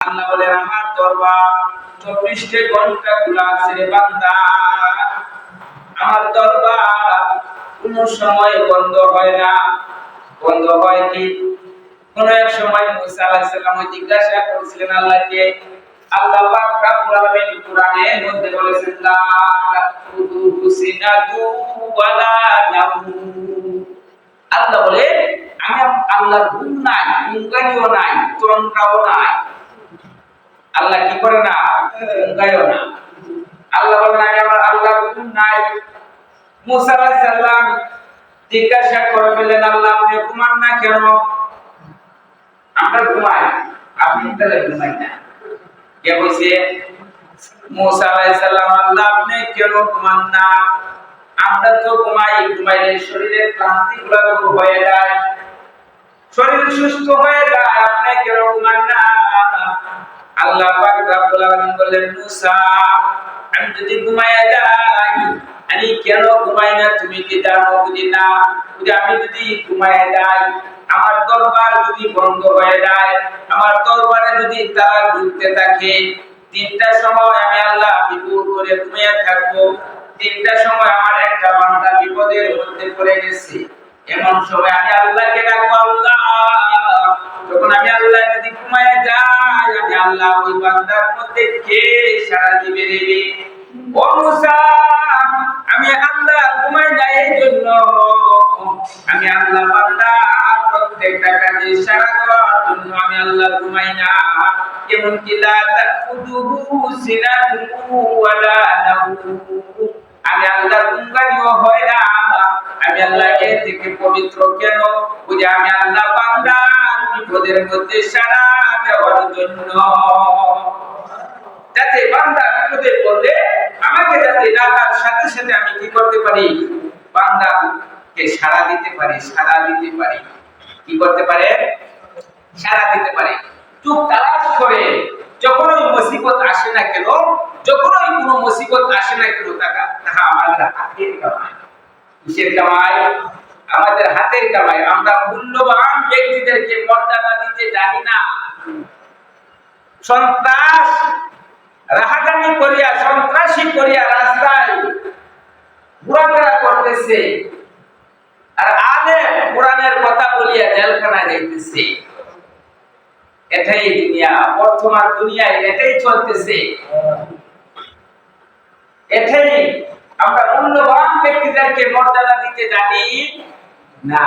আল্লাহ বলেন আমার দরবার 24 ঘন্টা খোলা আছে রে বান্দা। আমার দরবার কোন সময় বন্ধ হয় না। বন্ধ হয় কি? কোন এক সময় মুসা আলাইহিস সালাম জিজ্ঞাসা করেছিলেন আল্লাহকে, আল্লাহ পাক রব্বুল আলামিন কোরআনের মধ্যে বলেছেন লা তাকুদু সিনাতু ওয়ালা নাউম। আল্লাহ বলে আমি আল্লাহর ঘুম নাই, ঘুমকারিও নাই, তন্দ্রাও নাই। আল্লাহ কি করে না? ঘুমকারিও না। আল্লাহ বলেন আমি আমার আল্লাহর ঘুম নাই। মুসা আলাইহিস সালাম জিজ্ঞাসা করে ফেললেন, আল্লাহ আপনি ঘুমান না কেন? আমরা ঘুমাই, আপনি তাহলে ঘুমাই না। কে বলছে? মুসা আলাইহিস সালাম, আল্লাহ আপনি কেন ঘুমান না? আমরা তো ঘুমাই, ঘুমাইলে শরীরের ক্লান্তি গুলো দূর হয়ে যায়, শরীর সুস্থ হয়ে যায়, আপনি কেন ঘুমান না? আল্লাহ পাক রব্বুল আলামিন বললেন, মুসা আমি যদি ঘুমায়া যাই, আমি কেন ঘুমাই না তুমি কি জানো? বুঝি না। যদি আমি যদি ঘুমায়া যাই, আমার দরবার যদি বন্ধ হয়ে যায়, আমার দরবারে যদি তালা ঢুকতে থাকে, 3টার সময় আমি আল্লাহ বিপদ করে ঘুমিয়ে থাকবো, 3টার সময় আমার একটা বান্দা বিপদের মধ্যে পড়ে গেছে, এমন সময় আমি আল্লাহকে ডাকবো, আল্লাহ। যখন আমি আল্লাহ যদি ঘুমায় যাই, আমি আল্লাহ ওই বান্দার মধ্যে কে সাড়া দিবে রে? ও মুসা আমি আল্লাহ ঘুমায় যাই, এই জন্য আমি আল্লাহ বান্দা প্রত্যেকটা কাজে সাড়া দেওয়ার জন্য আমি আল্লাহ ঘুমাই না। কেমন কি লা তাকুদুহু সিনাতু ওয়ালা নাউম, আমি আল্লাহ ঘুমকারিও হয় না। আমি আল্লাহ এর থেকে পবিত্র কেন? বুঝে আমি আল্লাহ বান্দার বিপদের মধ্যে সাড়া দেওয়ার জন্য, যাতে বান্দা বিপদে পড়লে আমাকে যাতে ডাকার সাথে সাথে আমি কি করতে পারি? বান্দাকে সাড়া দিতে পারি, সাড়া দিতে পারি। কি করতে পারে? সাড়া দিতে পারে। চুপ তালাশ করে যখন ওই মুসিবত আসে না কেন, যখন ওই কোনো মুসিবত আসে না কেন, তাহা আমাদের হাতের কামাই। কিসের কামাই? আমাদের হাতের কামাই। আমরা মূল্যবান ব্যক্তিদেরকে মর্যাদা দিতে জানি না। সন্ত্রাস রাহাজানি করিয়া, সন্ত্রাসী করিয়া রাস্তায় ঘোরাফেরা করতেছে, আর আলেম কোরআনের কথা বলিয়া জেলখানায় যাইতেছে। এটাই দুনিয়া, বর্তমান দুনিয়ায় এটাই চলতেছে। এটাই আমরা মূল্যবান ব্যক্তিদেরকে মর্যাদা দিতে জানি না।